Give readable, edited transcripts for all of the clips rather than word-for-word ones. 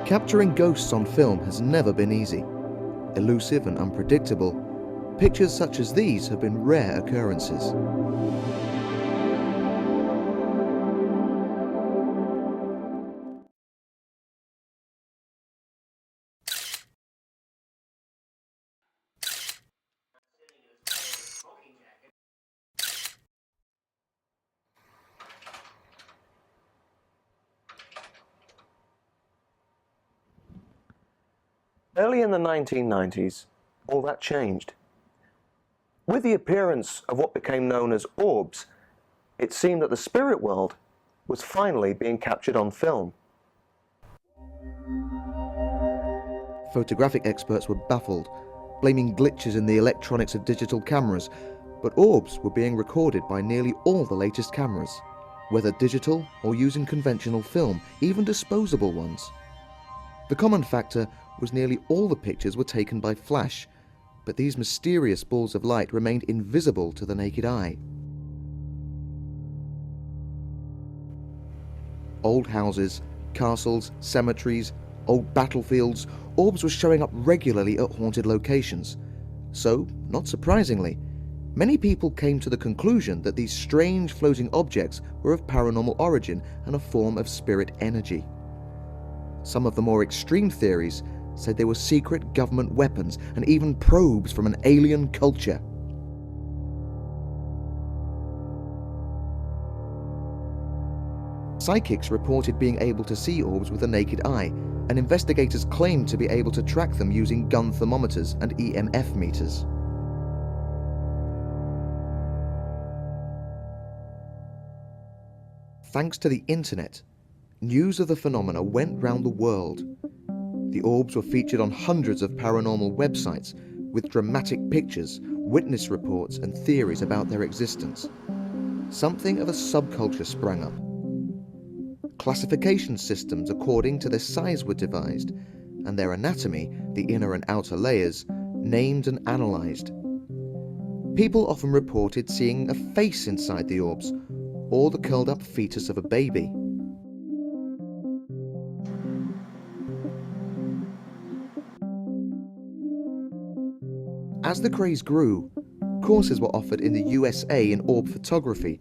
Capturing ghosts on film has never been easy. Elusive and unpredictable, pictures such as these have been rare occurrences. Early in the 1990s, all that changed. With the appearance of what became known as Orbs, it seemed that the spirit world was finally being captured on film. Photographic experts were baffled, blaming glitches in the electronics of digital cameras, but orbs were being recorded by nearly all the latest cameras, whether digital or using conventional film, even disposable ones. The common factor was nearly all the pictures were taken by flash, but these mysterious balls of light remained invisible to the naked eye. Old houses, castles, cemeteries, old battlefields, orbs were showing up regularly at haunted locations. So, not surprisingly, many people came to the conclusion that these strange floating objects were of paranormal origin and a form of spirit energy. Some of the more extreme theories said they were secret government weapons and even probes from an alien culture. Psychics reported being able to see orbs with the naked eye, and investigators claimed to be able to track them using gun thermometers and EMF meters. Thanks to the internet, news of the phenomena went round the world. The orbs were featured on hundreds of paranormal websites with dramatic pictures, witness reports, and theories about their existence. Something of a subculture sprang up. Classification systems according to their size were devised, and their anatomy, the inner and outer layers, named and analyzed. People often reported seeing a face inside the orbs, or the curled up fetus of a baby. As the craze grew, courses were offered in the USA in orb photography,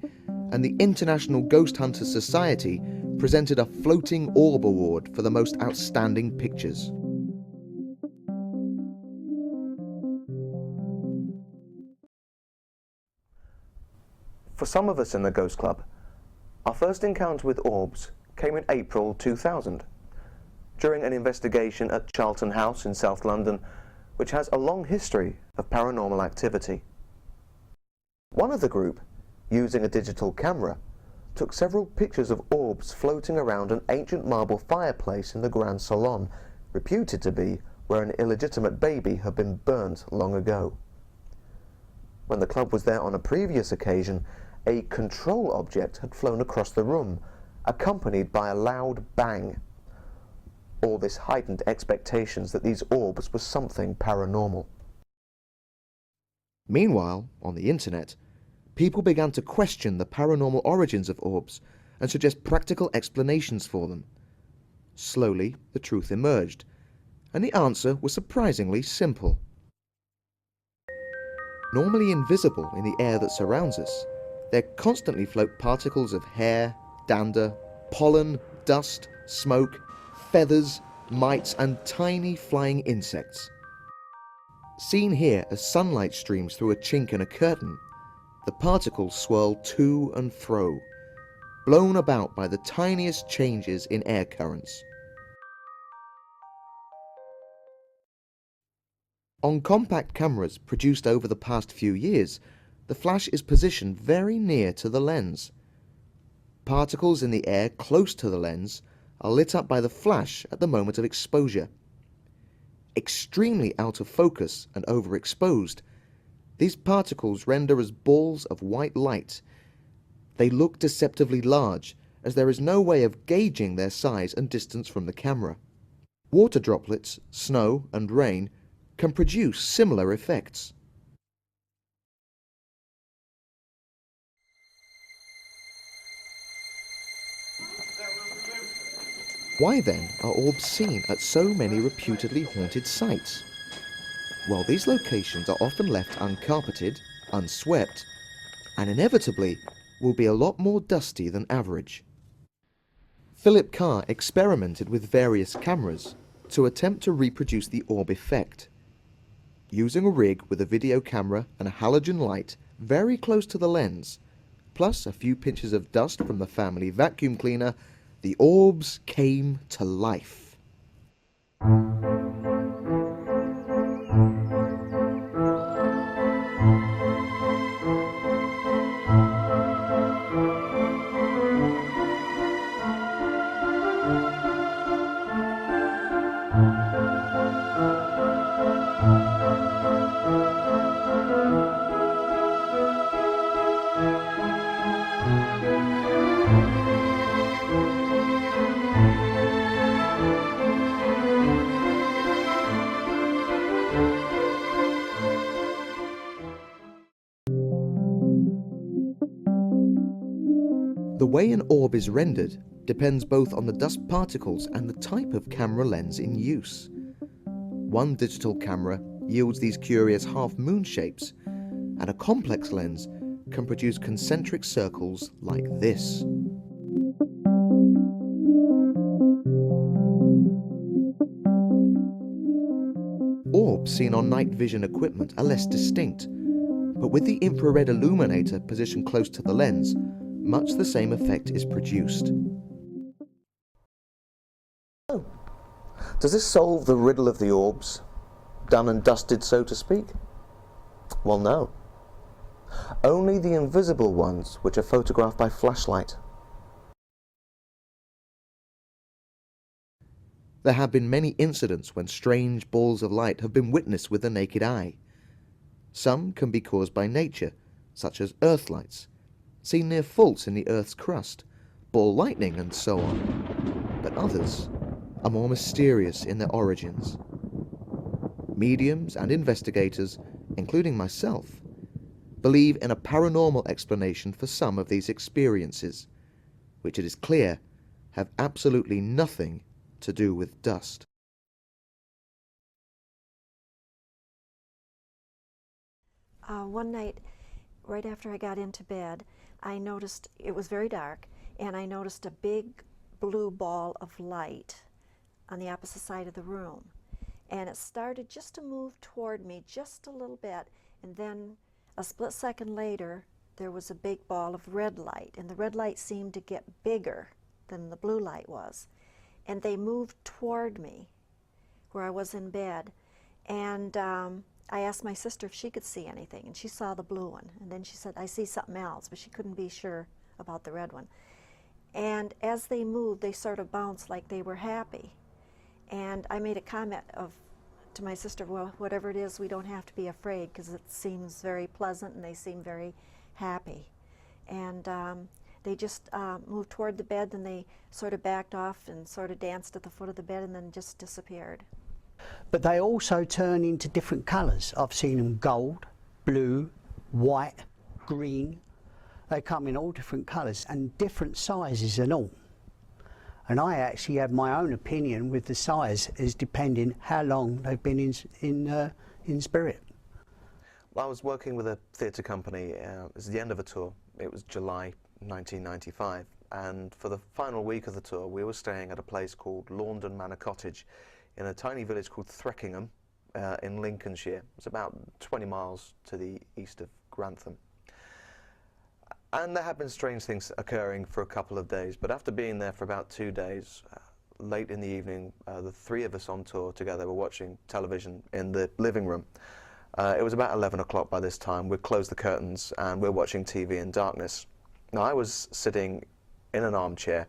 and the International Ghost Hunters Society presented a floating orb award for the most outstanding pictures. For some of us in the Ghost Club, our first encounter with orbs came in April 2000, during an investigation at Charlton House in South London, which has a long history of paranormal activity. One of the group, using a digital camera, took several pictures of orbs floating around an ancient marble fireplace in the Grand Salon, reputed to be where an illegitimate baby had been burnt long ago. When the club was there on a previous occasion, a control object had flown across the room, accompanied by a loud bang. All this heightened expectations that these orbs were something paranormal. Meanwhile, on the internet, people began to question the paranormal origins of orbs and suggest practical explanations for them. Slowly, the truth emerged, and the answer was surprisingly simple. Normally invisible in the air that surrounds us, there constantly float particles of hair, dander, pollen, dust, smoke, feathers, mites, and tiny flying insects. Seen here as sunlight streams through a chink in a curtain, the particles swirl to and fro, blown about by the tiniest changes in air currents. On compact cameras produced over the past few years, the flash is positioned very near to the lens. Particles in the air close to the lens are lit up by the flash at the moment of exposure. Extremely out of focus and overexposed, these particles render as balls of white light. They look deceptively large, as there is no way of gauging their size and distance from the camera. Water droplets, snow, and rain can produce similar effects. Why then are orbs seen at so many reputedly haunted sites? Well, these locations are often left uncarpeted, unswept, and inevitably will be a lot more dusty than average. Philip Carr experimented with various cameras to attempt to reproduce the orb effect. Using a rig with a video camera and a halogen light very close to the lens, plus a few pinches of dust from the family vacuum cleaner, the orbs came to life. The way an orb is rendered depends both on the dust particles and the type of camera lens in use. One digital camera yields these curious half-moon shapes, and a complex lens can produce concentric circles like this. Orbs seen on night vision equipment are less distinct, but with the infrared illuminator positioned close to the lens, much the same effect is produced. Does this solve the riddle of the orbs? Done and dusted, so to speak? Well, no. Only the invisible ones, which are photographed by flashlight. There have been many incidents when strange balls of light have been witnessed with the naked eye. Some can be caused by nature, such as earth lights, seen near faults in the Earth's crust, ball lightning and so on. But others are more mysterious in their origins. Mediums and investigators, including myself, believe in a paranormal explanation for some of these experiences, which it is clear have absolutely nothing to do with dust. One night, right after I got into bed, I noticed it was very dark, and I noticed a big blue ball of light on the opposite side of the room. And it started just to move toward me just a little bit, and then a split second later, there was a big ball of red light, and the red light seemed to get bigger than the blue light was. And they moved toward me where I was in bed. And I asked my sister if she could see anything, and she saw the blue one. And then she said, I see something else, but she couldn't be sure about the red one. And as they moved, they sort of bounced like they were happy. And I made a comment to my sister, well, whatever it is, we don't have to be afraid, because it seems very pleasant and they seem very happy. And they just moved toward the bed, then they sort of backed off and sort of danced at the foot of the bed and then just disappeared. But they also turn into different colours. I've seen them gold, blue, white, green. They come in all different colours and different sizes and all. And I actually have my own opinion with the size, is depending how long they've been in spirit. Well, I was working with a theatre company. It was the end of a tour. It was July 1995, and for the final week of the tour, we were staying at a place called Laundon Manor Cottage in a tiny village called Threckingham in Lincolnshire. It's about 20 miles to the east of Grantham. And there had been strange things occurring for a couple of days, but after being there for about 2 days, late in the evening, the three of us on tour together were watching television in the living room. It was about 11 o'clock by this time. We'd closed the curtains and we're watching TV in darkness. Now, I was sitting in an armchair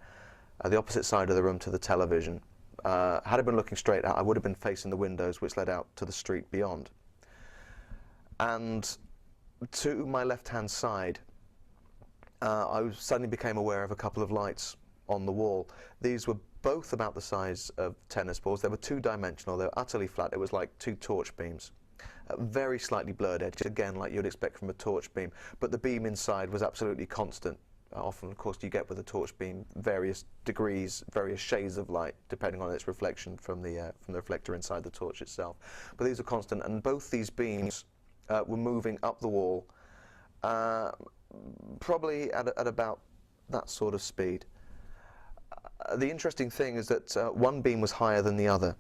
at the opposite side of the room to the television. Had I been looking straight out, I would have been facing the windows which led out to the street beyond. And to my left-hand side, I suddenly became aware of a couple of lights on the wall. These were both about the size of tennis balls. They were two-dimensional. They were utterly flat. It was like two torch beams. Very slightly blurred edges, again, like you'd expect from a torch beam. But the beam inside was absolutely constant. Often, of course, you get with a torch beam various degrees, various shades of light, depending on its reflection from the reflector inside the torch itself. But these are constant, and both these beams were moving up the wall, probably at about that sort of speed. The interesting thing is that one beam was higher than the other.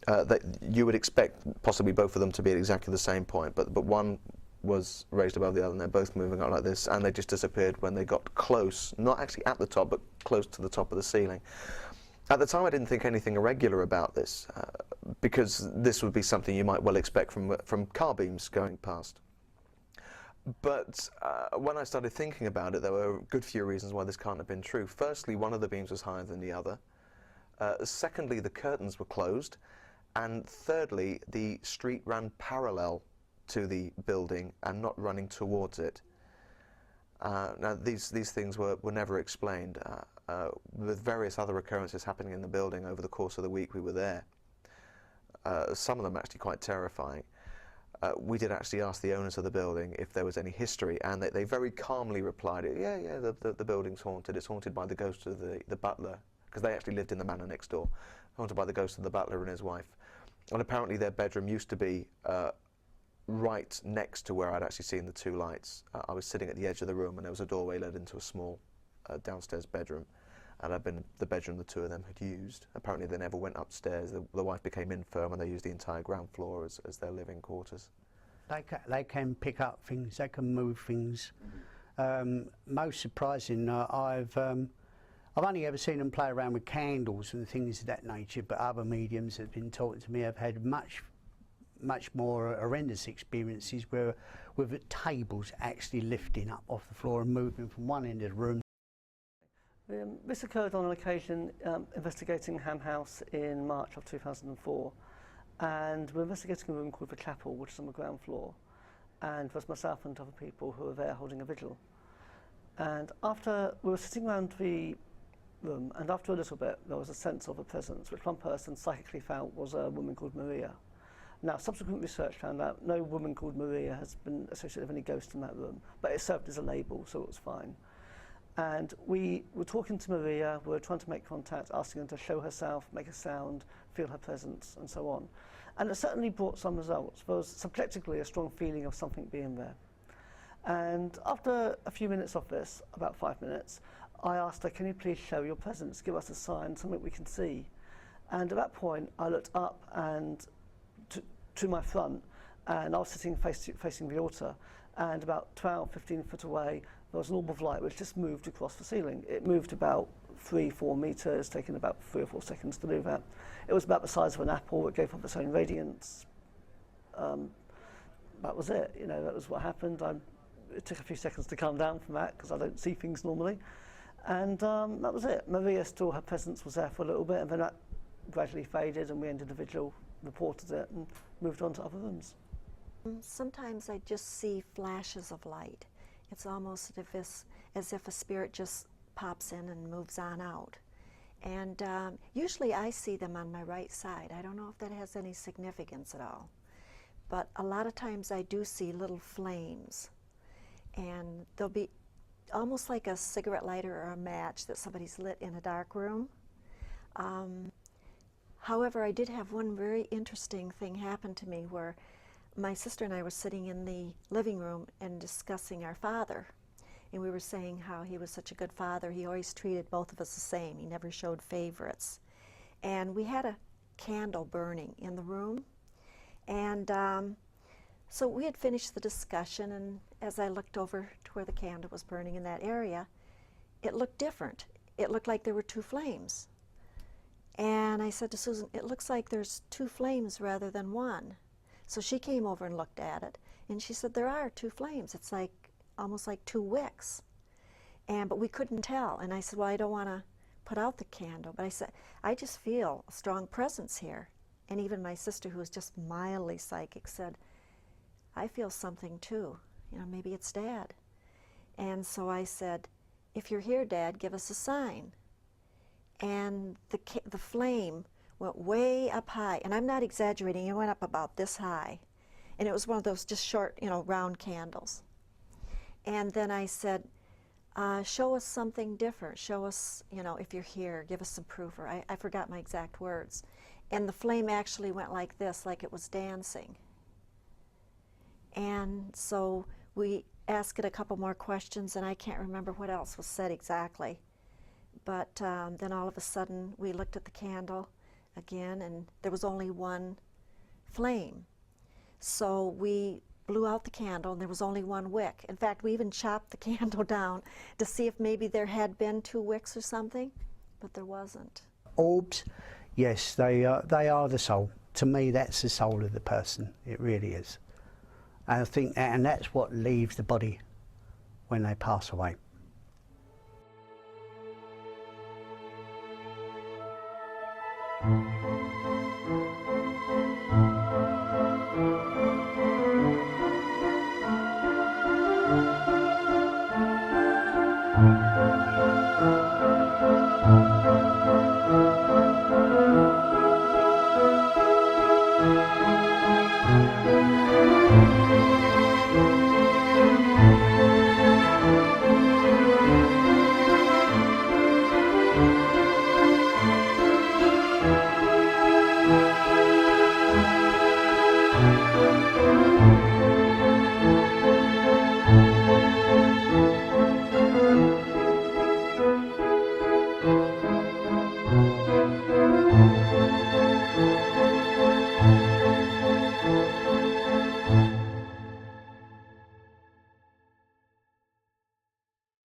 That you would expect possibly both of them to be at exactly the same point, but one was raised above the other, and they're both moving up like this, and they just disappeared when they got close, not actually at the top, but close to the top of the ceiling. At the time, I didn't think anything irregular about this, because this would be something you might well expect from car beams going past. But when I started thinking about it, there were a good few reasons why this can't have been true. Firstly, one of the beams was higher than the other. Secondly, the curtains were closed. And thirdly, the street ran parallel to the building and not running towards it. Now, these things were never explained, with various other occurrences happening in the building over the course of the week we were there. Some of them actually quite terrifying. We did actually ask the owners of the building if there was any history, and they very calmly replied, yeah, the building's haunted. It's haunted by the ghost of the butler, because they actually lived in the manor next door, haunted by the ghost of the butler and his wife. And apparently their bedroom used to be right next to where I'd actually seen the two lights. I was sitting at the edge of the room, and there was a doorway led into a small downstairs bedroom, and I'd been the bedroom the two of them had used. Apparently they never went upstairs. The wife became infirm, and they used the entire ground floor as their living quarters. They can pick up things, they can move things. Most surprising, I've only ever seen them play around with candles and things of that nature, but other mediums that have been talking to me have had much more horrendous experiences where with tables actually lifting up off the floor and moving from one end of the room. This occurred on an occasion investigating Ham House in March of 2004, and we're investigating a room called the Chapel, which is on the ground floor, and it was myself and other people who were there holding a vigil. And after we were sitting around the room, and after a little bit there was a sense of a presence which one person psychically felt was a woman called Maria. Now, subsequent research found out no woman called Maria has been associated with any ghost in that room, but it served as a label, so it was fine. And we were talking to Maria, we were trying to make contact, asking her to show herself, make a sound, feel her presence, and so on. And it certainly brought some results. There was subjectively a strong feeling of something being there. And after a few minutes of this, about 5 minutes, I asked her, can you please show your presence, give us a sign, something we can see. And at that point, I looked up and to my front, and I was sitting facing the altar, and about 12, 15 foot away, there was an orb of light which just moved across the ceiling. It moved about 3-4 meters, taking about 3 or 4 seconds to do that. It was about the size of an apple. It gave off its own radiance. That was it. You know, that was what happened. It took a few seconds to calm down from that because I don't see things normally. And that was it. Maria still, her presence was there for a little bit, and then that gradually faded, and we ended the vigil, reported it, and moved on to other rooms. Sometimes I just see flashes of light. It's almost as if a spirit just pops in and moves on out. And usually I see them on my right side. I don't know if that has any significance at all. But a lot of times I do see little flames. And they'll be almost like a cigarette lighter or a match that somebody's lit in a dark room. However, I did have one very interesting thing happen to me where my sister and I were sitting in the living room and discussing our father. And we were saying how he was such a good father. He always treated both of us the same. He never showed favorites. And we had a candle burning in the room. And so we had finished the discussion, and as I looked over to where the candle was burning in that area, it looked different. It looked like there were two flames. And I said to Susan, it looks like there's two flames rather than one. So she came over and looked at it, and she said, there are two flames. It's like almost like two wicks. But we couldn't tell. And I said, well, I don't want to put out the candle. But I said, I just feel a strong presence here. And even my sister, who was just mildly psychic, said, I feel something too. You know, maybe it's Dad. And so I said, if you're here, Dad, give us a sign. And the flame went way up high, and I'm not exaggerating, it went up about this high. And it was one of those just short, you know, round candles. And then I said, show us something different. Show us, you know, if you're here, give us some proof. Or I forgot my exact words. And the flame actually went like this, like it was dancing. And so we asked it a couple more questions, and I can't remember what else was said exactly. But then all of a sudden, we looked at the candle again, and there was only one flame. So we blew out the candle, and there was only one wick. In fact, we even chopped the candle down to see if maybe there had been 2 wicks or something, but there wasn't. Orbs, yes, they are the soul. To me, that's the soul of the person. It really is. And I think, and that's what leaves the body when they pass away.